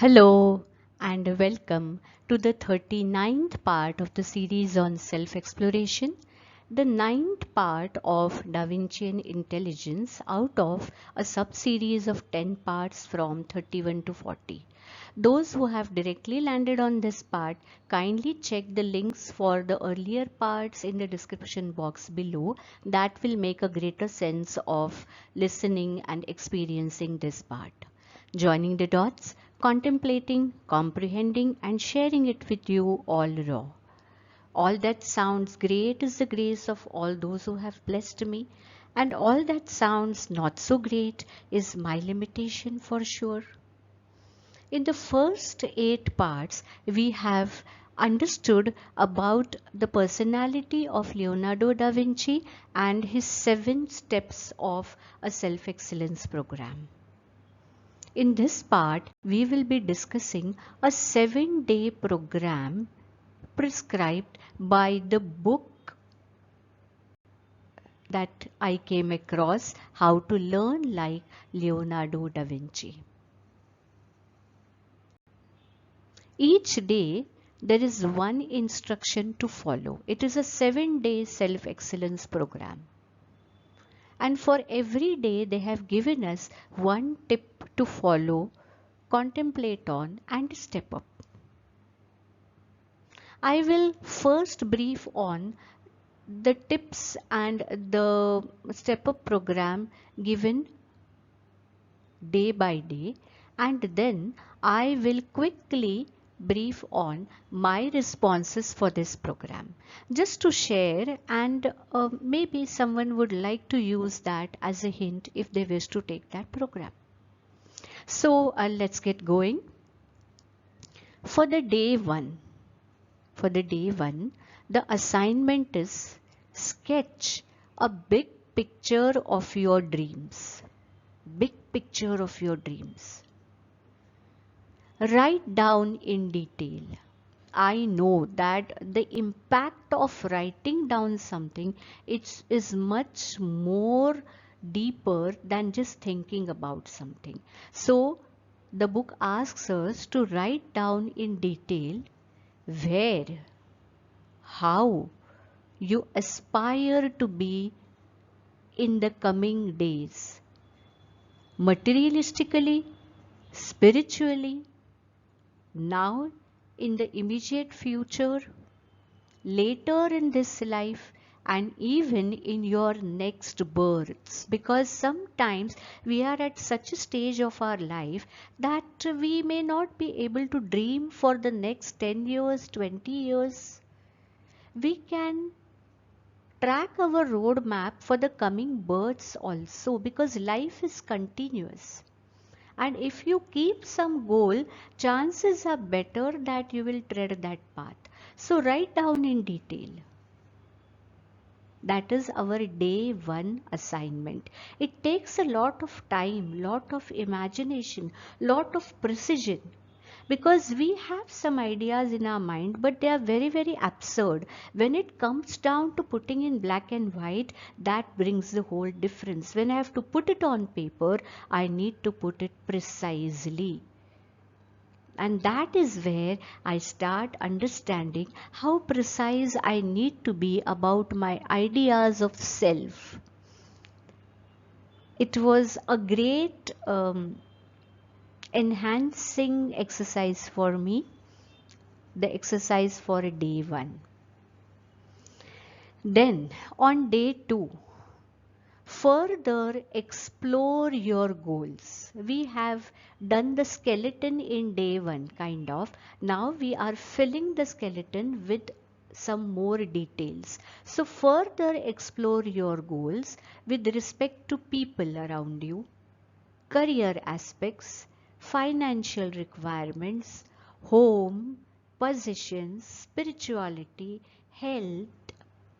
Hello and welcome to the 39th part of the series on self-exploration, the 9th part of VIncian Intelligence out of a sub-series of 10 parts from 31 to 40. Those who have directly landed on this part, kindly check the links for the earlier parts in the description box below. That will make a greater sense of listening and experiencing this part. Joining the dots, contemplating, comprehending, and sharing it with you all raw. All that sounds great is the grace of all those who have blessed me, and all that sounds not so great is my limitation for sure. In the first 8 parts, we have understood about the personality of Leonardo da Vinci and his 7 steps of a self-excellence program. In this part, we will be discussing a 7-day program prescribed by the book that I came across, How to Learn Like Leonardo da Vinci. Each day, there is one instruction to follow. It is a 7-day self-excellence program. And for every day, they have given us one tip to follow, contemplate on, and step up. I will first brief on the tips and the step up program given day by day, and then I will quickly brief on my responses for this program just to share, and maybe someone would like to use that as a hint if they wish to take that program. So let's get going. For the day one, the assignment is sketch a big picture of your dreams. Big picture of your dreams. Write down in detail. I know that the impact of writing down something is much more deeper than just thinking about something. So the book asks us to write down in detail where, how you aspire to be in the coming days, materialistically, spiritually, now, in the immediate future, later in this life, and even in your next births, because sometimes we are at such a stage of our life that we may not be able to dream for the next 10 years, 20 years. We can track our roadmap for the coming births also, because life is continuous. And if you keep some goal, chances are better that you will tread that path. So write down in detail. That is our day one assignment. It takes a lot of time, lot of imagination, lot of precision. Because we have some ideas in our mind, but they are very, very absurd. When it comes down to putting in black and white, that brings the whole difference. When I have to put it on paper, I need to put it precisely. And that is where I start understanding how precise I need to be about my ideas of self. It was a great enhancing exercise for me, the exercise for day one. Then on day two, further explore your goals. We have done the skeleton in day one, kind of. Now we are filling the skeleton with some more details. So further explore your goals with respect to people around you, career aspects, financial requirements, home, possessions, spirituality, health,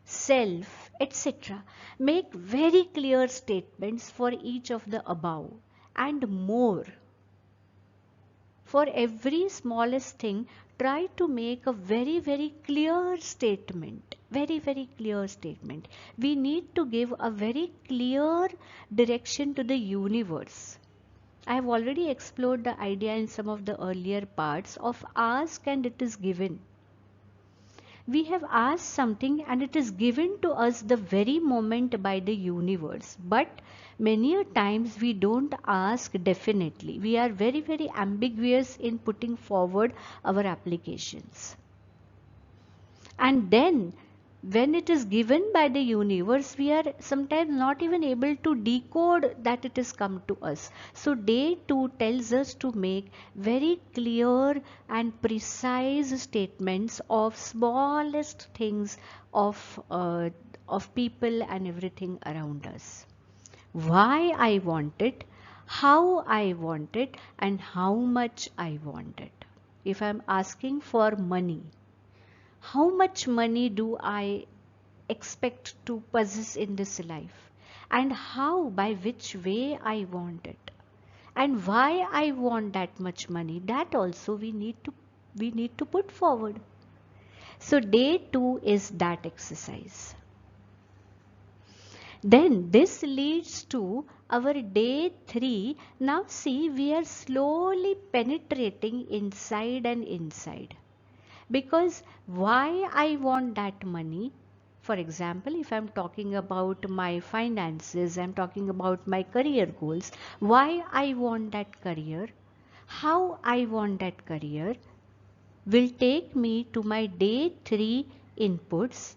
self, etc. Make very clear statements for each of the above and more. For every smallest thing, try to make a very, very clear statement. Very, very clear statement. We need to give a very clear direction to the universe. I have already explored the idea in some of the earlier parts of ask and it is given. We have asked something and it is given to us the very moment by the universe. But many a times we don't ask definitely. We are very, very ambiguous in putting forward our applications. And then when it is given by the universe, we are sometimes not even able to decode that it has come to us. So day 2 tells us to make very clear and precise statements of smallest things of people and everything around us. Why I want it, how I want it, and how much I want it. If I am asking for money, how much money do I expect to possess in this life, and how, by which way I want it, and why I want that much money, that also we need to put forward. So day 2 is that exercise. Then this leads to our day 3. Now see, we are slowly penetrating inside and inside. Because why I want that money, for example, if I'm talking about my finances, I'm talking about my career goals, why I want that career, how I want that career, will take me to my day 3 inputs.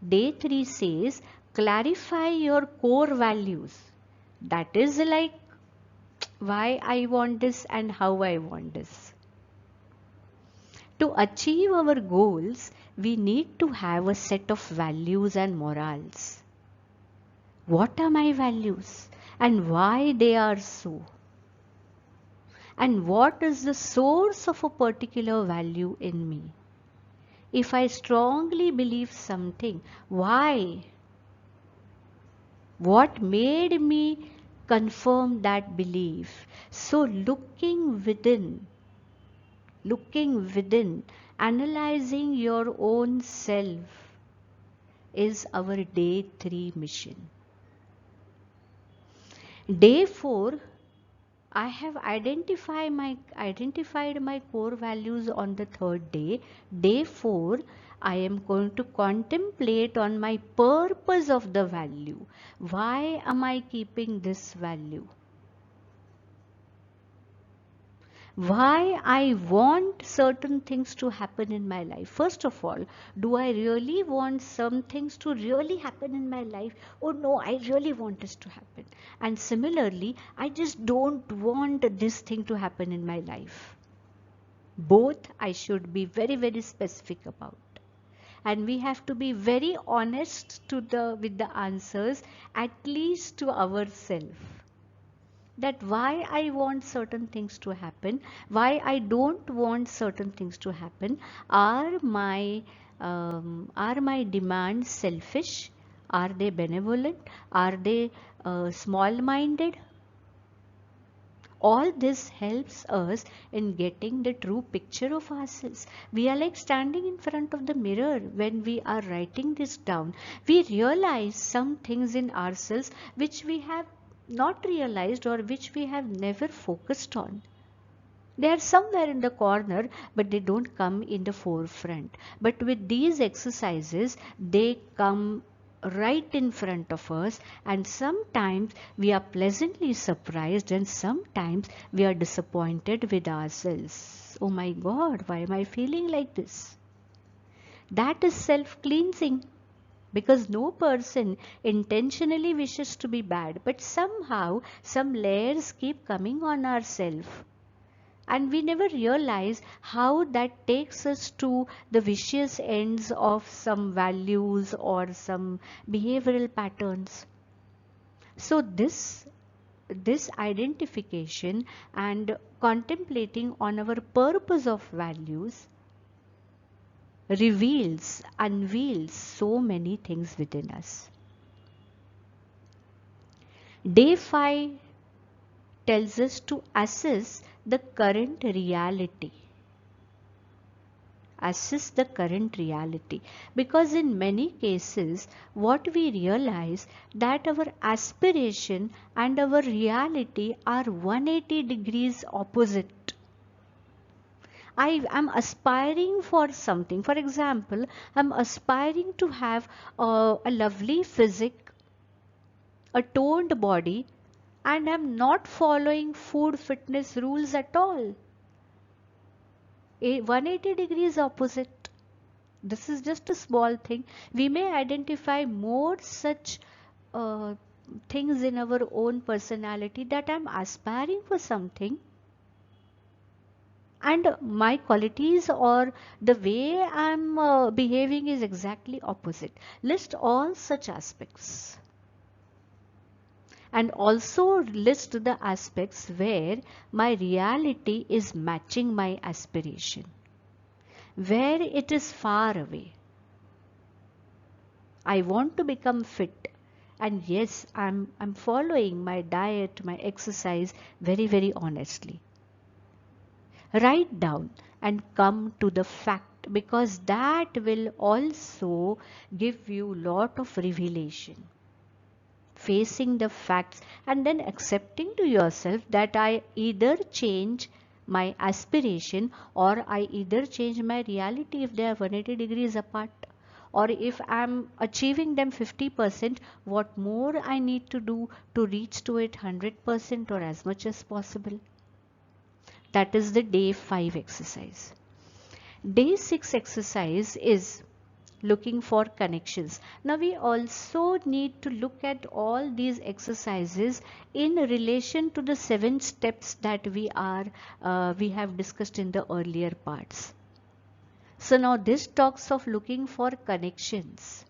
Day 3 says, clarify your core values. That is like why I want this and how I want this. To achieve our goals, we need to have a set of values and morals. What are my values and why they are so? And what is the source of a particular value in me? If I strongly believe something, why? What made me confirm that belief? So looking within, analyzing your own self is our day 3 mission. Day 4, I have identified my core values on the third day. Day 4, I am going to contemplate on my purpose of the value. Why am I keeping this value? Why I want certain things to happen in my life. First of all, do I really want some things to really happen in my life? Oh no, I really want this to happen. And similarly, I just don't want this thing to happen in my life. Both I should be very, very specific about. And we have to be very honest with the answers, at least to ourselves. That why I want certain things to happen, why I don't want certain things to happen, are my demands selfish, are they benevolent, are they small-minded? All this helps us in getting the true picture of ourselves. We are like standing in front of the mirror when we are writing this down. We realize some things in ourselves which we have not realized or which we have never focused on. They are somewhere in the corner, but they don't come in the forefront. But with these exercises, they come right in front of us, and sometimes we are pleasantly surprised and sometimes we are disappointed with ourselves. Oh my God, why am I feeling like this? That is self-cleansing. Because no person intentionally wishes to be bad, but somehow some layers keep coming on ourselves. And we never realize how that takes us to the vicious ends of some values or some behavioral patterns. So this identification and contemplating on our purpose of values unveils so many things within us. Day 5 tells us to assess the current reality. assess the current reality, because in many cases what we realize that our aspiration and our reality are 180 degrees opposite. I am aspiring for something. For example, I'm aspiring to have a lovely physique, a toned body, and I'm not following food fitness rules at all. A 180 degrees opposite. This is just a small thing. We may identify more such uh, things in our own personality, that I'm aspiring for something and my qualities or the way I'm behaving is exactly opposite. List all such aspects and also list the aspects where my reality is matching my aspiration, where it is far away. I want to become fit, and yes, I'm following my diet, my exercise very honestly. Write down and come to the fact, because that will also give you lot of revelation. Facing the facts and then accepting to yourself that I either change my aspiration or I either change my reality if they are 180 degrees apart, or if I'm achieving them 50%, what more I need to do to reach to it 100% or as much as possible. That is the day 5 exercise. Day 6 exercise is looking for connections. Now we also need to look at all these exercises in relation to the 7 steps that we have discussed in the earlier parts. So now this talks of looking for connections.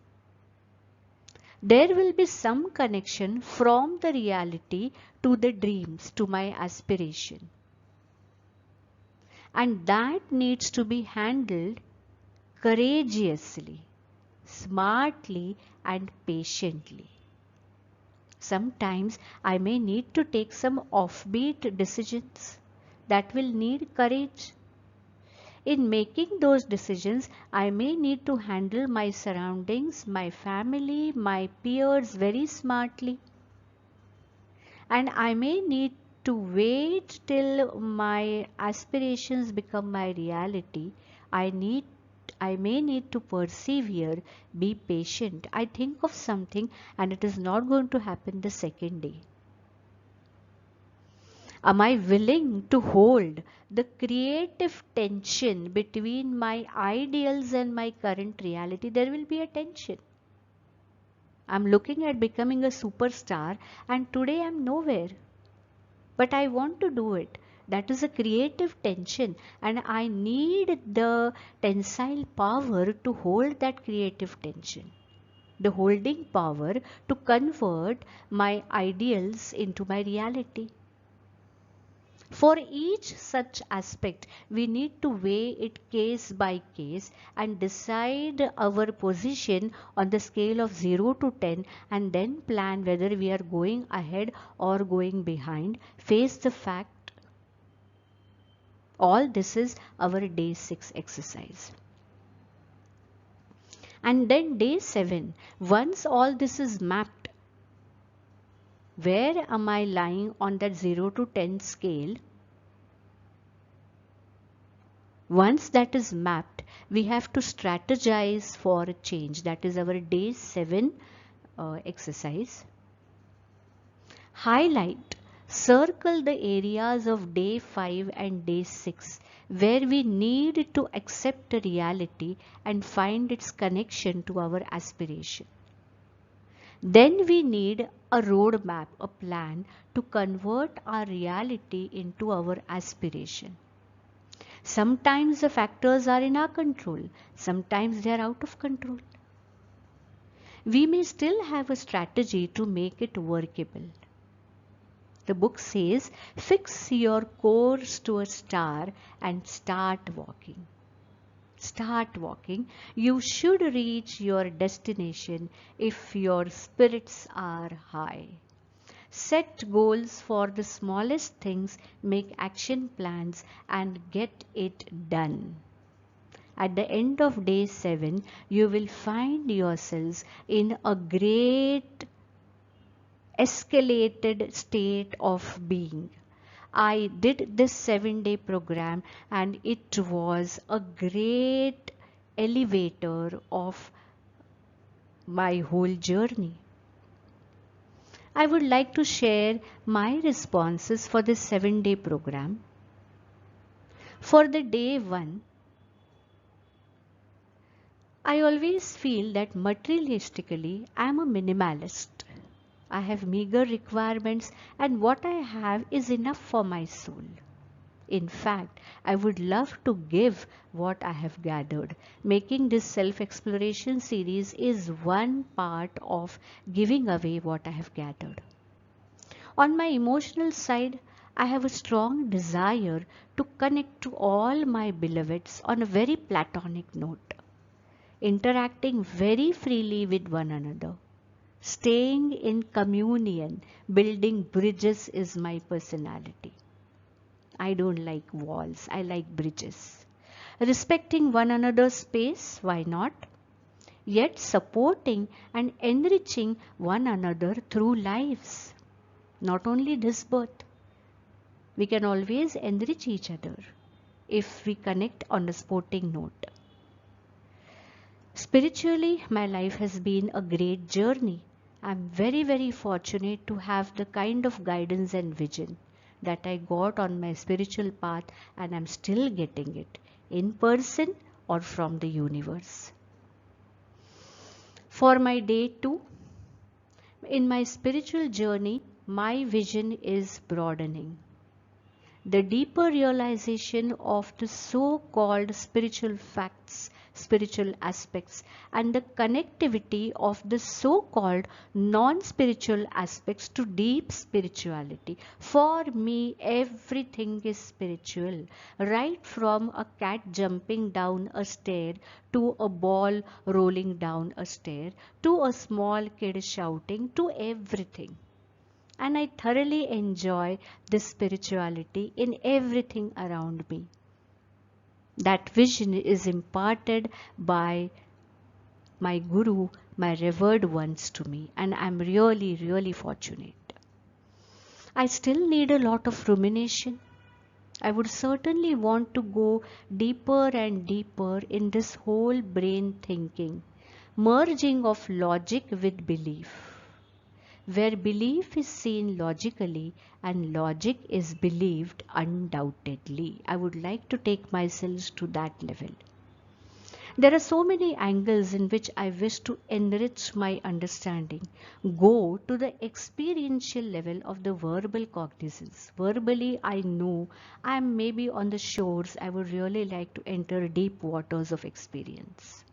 There will be some connection from the reality to the dreams, to my aspiration. And that needs to be handled courageously, smartly and patiently. Sometimes I may need to take some offbeat decisions that will need courage. In making those decisions, I may need to handle my surroundings, my family, my peers very smartly. And I may need to wait till my aspirations become my reality. I may need to persevere, be patient. I think of something and it is not going to happen the second day. Am I willing to hold the creative tension between my ideals and my current reality? There will be a tension. I'm looking at becoming a superstar and today I'm nowhere. But I want to do it. That is a creative tension, and I need the tensile power to hold that creative tension, the holding power to convert my ideals into my reality. For each such aspect, we need to weigh it case by case and decide our position on the scale of 0 to 10, and then plan whether we are going ahead or going behind. Face the fact. All this is our day 6 exercise. And then day 7, once all this is mapped, where am I lying on that 0 to 10 scale? Once that is mapped, we have to strategize for a change. That is our day 7 exercise. Highlight, circle the areas of day 5 and day 6 where we need to accept a reality and find its connection to our aspiration. Then we need a roadmap, a plan to convert our reality into our aspiration. Sometimes the factors are in our control, sometimes they are out of control. We may still have a strategy to make it workable. The book says, fix your course to a star and start walking. Start walking. You should reach your destination if your spirits are high. Set goals for the smallest things, make action plans and get it done. At the end of day 7, you will find yourselves in a great escalated state of being. I did this 7-day program and it was a great elevator of my whole journey. I would like to share my responses for this 7-day program. For the day 1, I always feel that materialistically I am a minimalist. I have meager requirements and what I have is enough for my soul. In fact, I would love to give what I have gathered. Making this self-exploration series is one part of giving away what I have gathered. On my emotional side, I have a strong desire to connect to all my beloveds on a very platonic note, interacting very freely with one another. Staying in communion, building bridges is my personality. I don't like walls, I like bridges. Respecting one another's space, why not? Yet supporting and enriching one another through lives. Not only this birth. We can always enrich each other if we connect on a sporting note. Spiritually, my life has been a great journey. I'm very fortunate to have the kind of guidance and vision that I got on my spiritual path, and I'm still getting it in person or from the universe. For my day 2, in my spiritual journey, my vision is broadening. The deeper realization of the so-called spiritual facts, spiritual aspects, and the connectivity of the so-called non-spiritual aspects to deep spirituality. For me, everything is spiritual, right from a cat jumping down a stair to a ball rolling down a stair to a small kid shouting, to everything. And I thoroughly enjoy this spirituality in everything around me. That vision is imparted by my guru, my revered ones to me, and I'm really fortunate. I still need a lot of rumination. I would certainly want to go deeper and deeper in this whole brain thinking, merging of logic with belief, where belief is seen logically and logic is believed undoubtedly. I would like to take myself to that level. There are so many angles in which I wish to enrich my understanding, go to the experiential level of the verbal cognizance. Verbally, I know I am maybe on the shores. I would really like to enter deep waters of experience.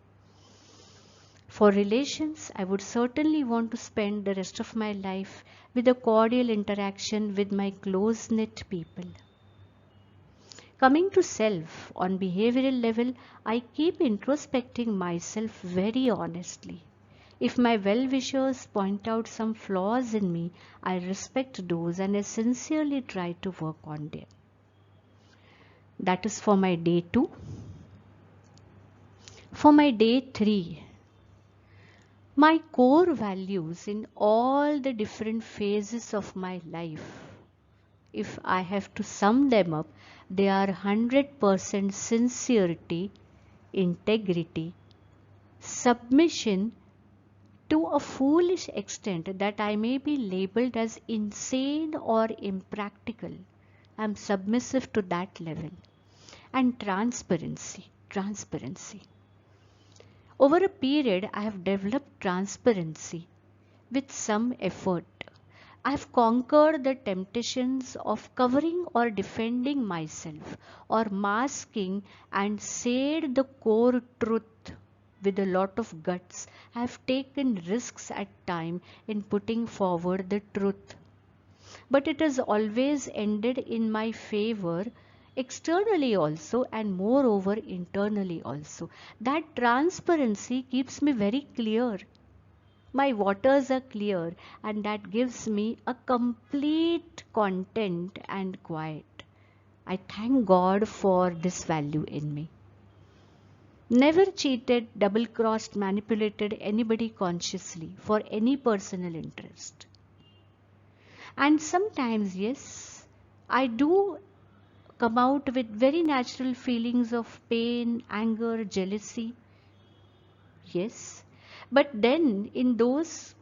For relations, I would certainly want to spend the rest of my life with a cordial interaction with my close-knit people. Coming to self, on behavioral level, I keep introspecting myself very honestly. If my well-wishers point out some flaws in me, I respect those and I sincerely try to work on them. That is for my day 2. For my day 3, my core values in all the different phases of my life, if I have to sum them up, they are 100% sincerity, integrity, submission to a foolish extent that I may be labeled as insane or impractical. I am submissive to that level. And transparency. Over a period, I have developed transparency with some effort. I have conquered the temptations of covering or defending myself or masking and said the core truth with a lot of guts. I have taken risks at times in putting forward the truth. But it has always ended in my favor, externally also and moreover internally also. That transparency keeps me very clear. My waters are clear, and that gives me a complete content and quiet. I thank God for this value in me. Never cheated, double-crossed, manipulated anybody consciously for any personal interest. And sometimes, yes, I do come out with very natural feelings of pain, anger, jealousy. Yes. But then in those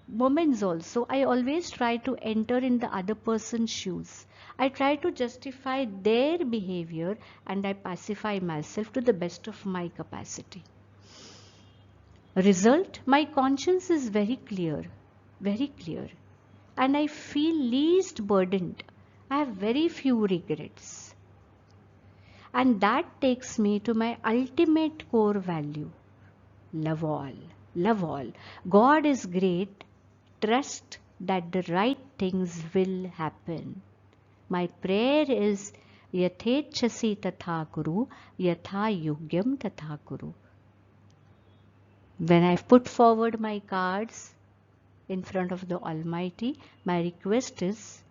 moments also, I always try to enter in the other person's shoes. I try to justify their behavior and I pacify myself to the best of my capacity. Result, my conscience is very clear, and I feel least burdened. I have very few regrets. And that takes me to my ultimate core value. Love all, love all. God is great. Trust that the right things will happen. My prayer is Yathechasi tatha kuru, yatha yogyam tatha kuru. When I put forward my cards in front of the Almighty, my request is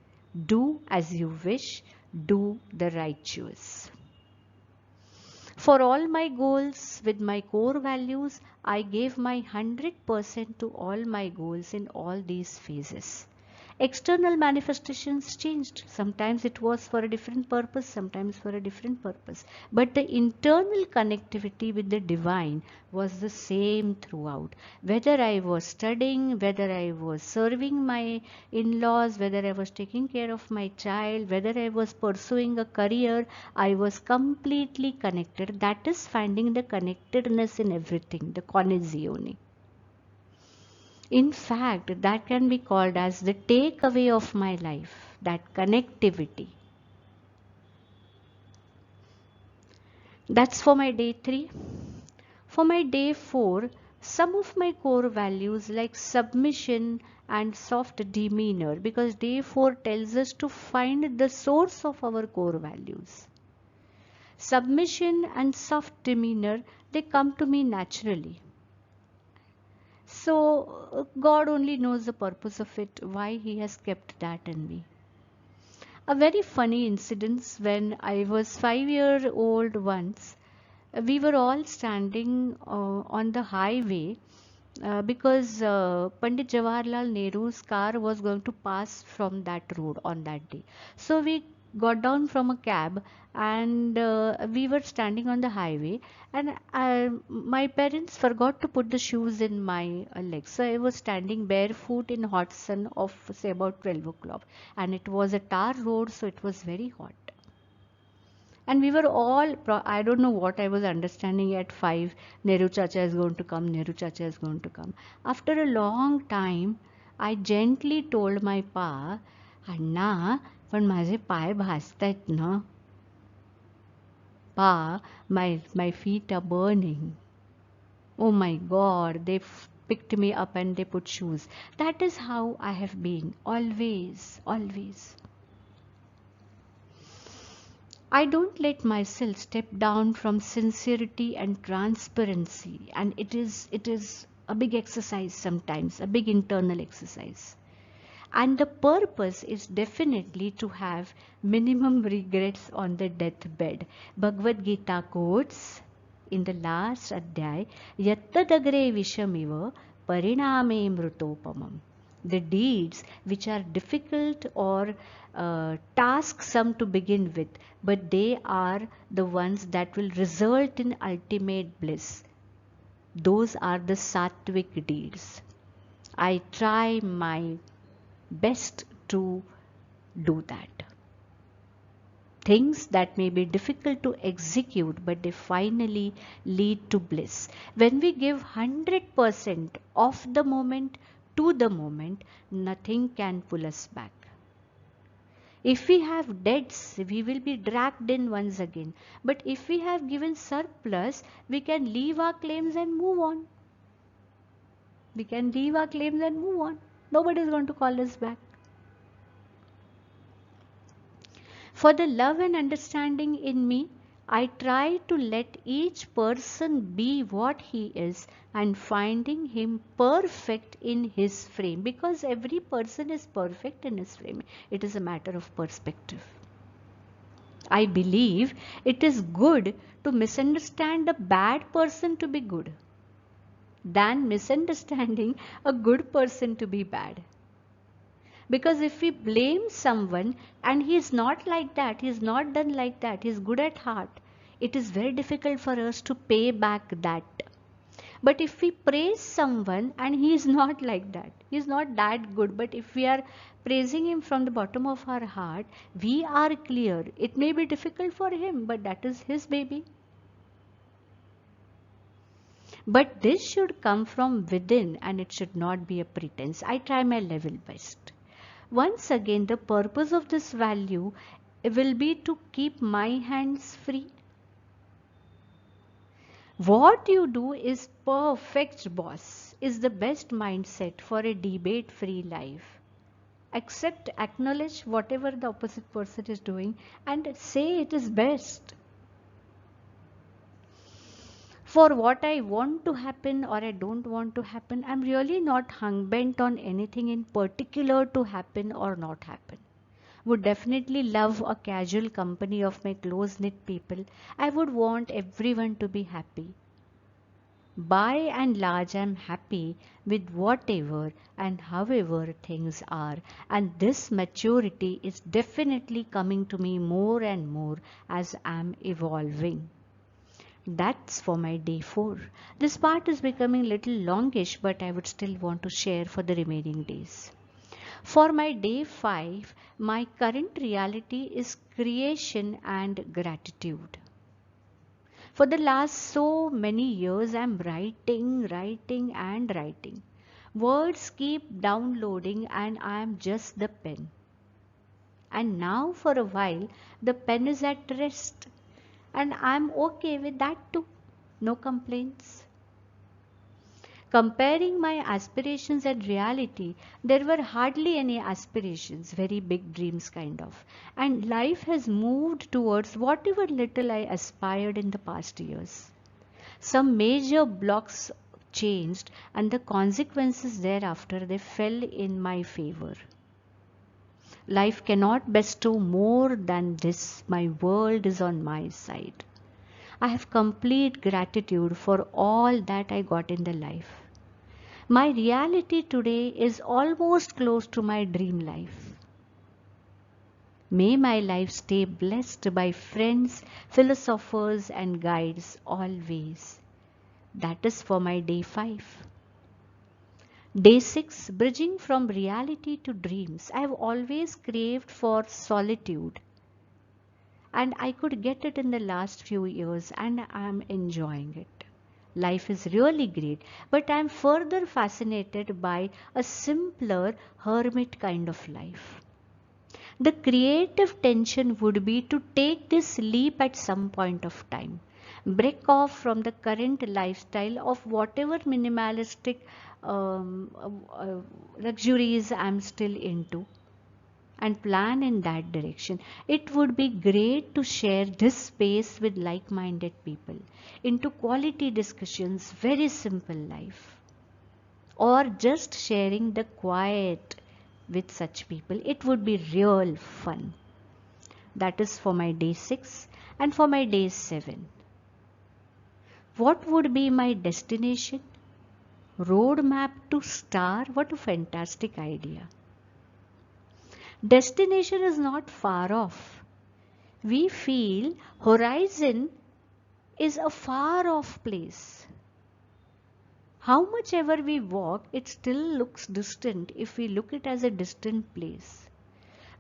do as you wish, do the right choice. For all my goals with my core values, I gave my 100% to all my goals in all these phases. External manifestations changed. Sometimes it was for a different purpose, sometimes for a different purpose. But the internal connectivity with the divine was the same throughout. Whether I was studying, whether I was serving my in-laws, whether I was taking care of my child, whether I was pursuing a career, I was completely connected. That is finding the connectedness in everything, the connessione. In fact, that can be called as the takeaway of my life, that connectivity. That's for my day 3. For my day 4, some of my core values like submission and soft demeanor, because day 4 tells us to find the source of our core values. Submission and soft demeanor, they come to me naturally. So God only knows the purpose of it, why He has kept that in me. A very funny incident when I was 5 years old once. We were all standing on the highway because Pandit Jawaharlal Nehru's car was going to pass from that road on that day. So we got down from a cab and we were standing on the highway, and my parents forgot to put the shoes in my legs. So I was standing barefoot in hot sun of say about 12 o'clock, and it was a tar road, so it was very hot. And we were all, I don't know what I was understanding at 5, Nehru Chacha is going to come, Nehru Chacha is going to come. After a long time, I gently told my pa, Anna, पण माझे पाय भाजतायत ना. Pa, my feet are burning. Oh my God, they picked me up and they put shoes. That is how I have been, always, always. I don't let myself step down from sincerity and transparency, and it is a big exercise sometimes, a big internal exercise. And the purpose is definitely to have minimum regrets on the deathbed. Bhagavad Gita quotes in the last adhyay, Yattadagre vishamiva pariname mrutopamam. The deeds which are difficult or tasksome to begin with, but they are the ones that will result in ultimate bliss. Those are the sattvic deeds. I try my best to do that. Things that may be difficult to execute, but they finally lead to bliss. When we give 100% of the moment to the moment, nothing can pull us back. If we have debts, we will be dragged in once again. But if we have given surplus, we can leave our claims and move on. We can leave our claims and move on. Nobody is going to call us back. For the love and understanding in me, I try to let each person be what he is and finding him perfect in his frame, because every person is perfect in his frame. It is a matter of perspective. I believe it is good to misunderstand a bad person to be good than misunderstanding a good person to be bad. Because if we blame someone and he is not like that, he is not done like that, he is good at heart, it is very difficult for us to pay back that. But if we praise someone and he is not like that, he is not that good, but if we are praising him from the bottom of our heart, we are clear. It may be difficult for him, but that is his baby. But this should come from within and it should not be a pretense. I try my level best. Once again, the purpose of this value will be to keep my hands free. What you do is perfect, boss, is the best mindset for a debate-free life. Accept, acknowledge whatever the opposite person is doing and say it is best. For what I want to happen or I don't want to happen, I'm really not hung-bent on anything in particular to happen or not happen. Would definitely love a casual company of my close-knit people. I would want everyone to be happy. By and large, I'm happy with whatever and however things are, and this maturity is definitely coming to me more and more as I'm evolving. That's for my day 4. This part is becoming little longish, but I would still want to share for the remaining days. For my day 5, my current reality is creation and gratitude. For the last so many years, I'm writing, writing, and writing. Words keep downloading, and I'm just the pen. And now, for a while, the pen is at rest, and I'm okay with that too. No complaints. Comparing my aspirations and reality, there were hardly any aspirations, very big dreams kind of. And life has moved towards whatever little I aspired in the past years. Some major blocks changed and the consequences thereafter they fell in my favor. Life cannot bestow more than this. My world is on my side. I have complete gratitude for all that I got in the life. My reality today is almost close to my dream life. May my life stay blessed by friends, philosophers, and guides always. That is for my day 5. Day 6, bridging from reality to dreams. I have always craved for solitude, and I could get it in the last few years, and I am enjoying it. Life is really great, but I am further fascinated by a simpler hermit kind of life. The creative tension would be to take this leap at some point of time, break off from the current lifestyle of whatever minimalistic luxuries I'm still into, and plan in that direction. It would be great to share this space with like-minded people into quality discussions, very simple life, or just sharing the quiet with such people. It would be real fun. That is for my day 6 and for my day 7. What would be my destination? Roadmap to star? What a fantastic idea. Destination is not far off. We feel horizon is a far off place. How much ever we walk, it still looks distant if we look it as a distant place.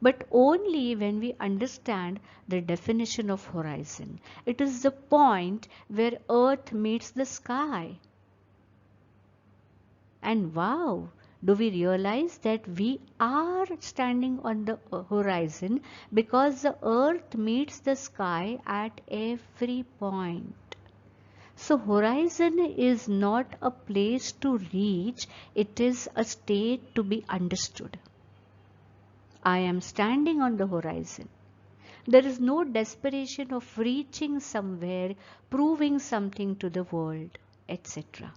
But only when we understand the definition of horizon. It is the point where earth meets the sky. And wow, do we realize that we are standing on the horizon because the earth meets the sky at every point. So horizon is not a place to reach, it is a state to be understood. I am standing on the horizon. There is no desperation of reaching somewhere, proving something to the world, etc.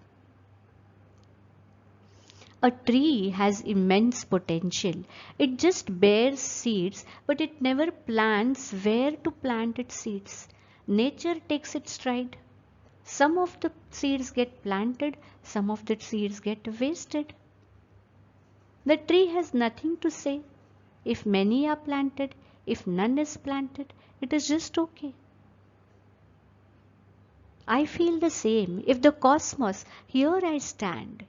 A tree has immense potential. It just bears seeds, but it never plans where to plant its seeds. Nature takes its stride. Some of the seeds get planted, some of the seeds get wasted. The tree has nothing to say. If many are planted, if none is planted, it is just okay. I feel the same. If the cosmos, here I stand,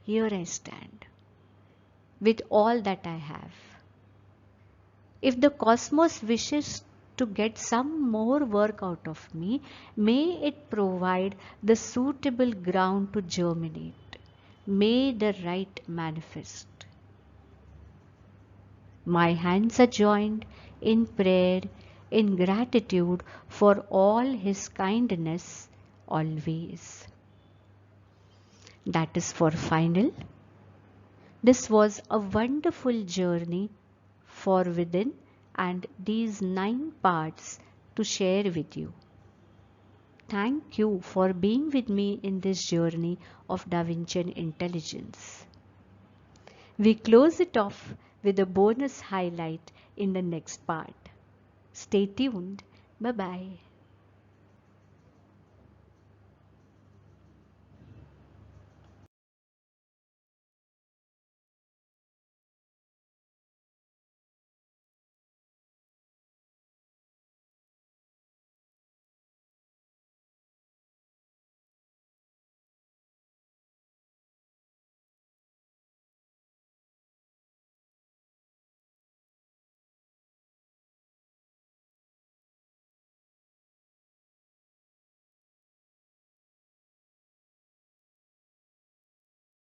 with all that I have. If the cosmos wishes to get some more work out of me, may it provide the suitable ground to germinate. May the right manifest. My hands are joined in prayer, in gratitude for all His kindness always. That is for final. This was a wonderful journey for within and these 9 parts to share with you. Thank you for being with me in this journey of VIncian Intelligence. We close it off with a bonus highlight in the next part. Stay tuned. Bye-bye.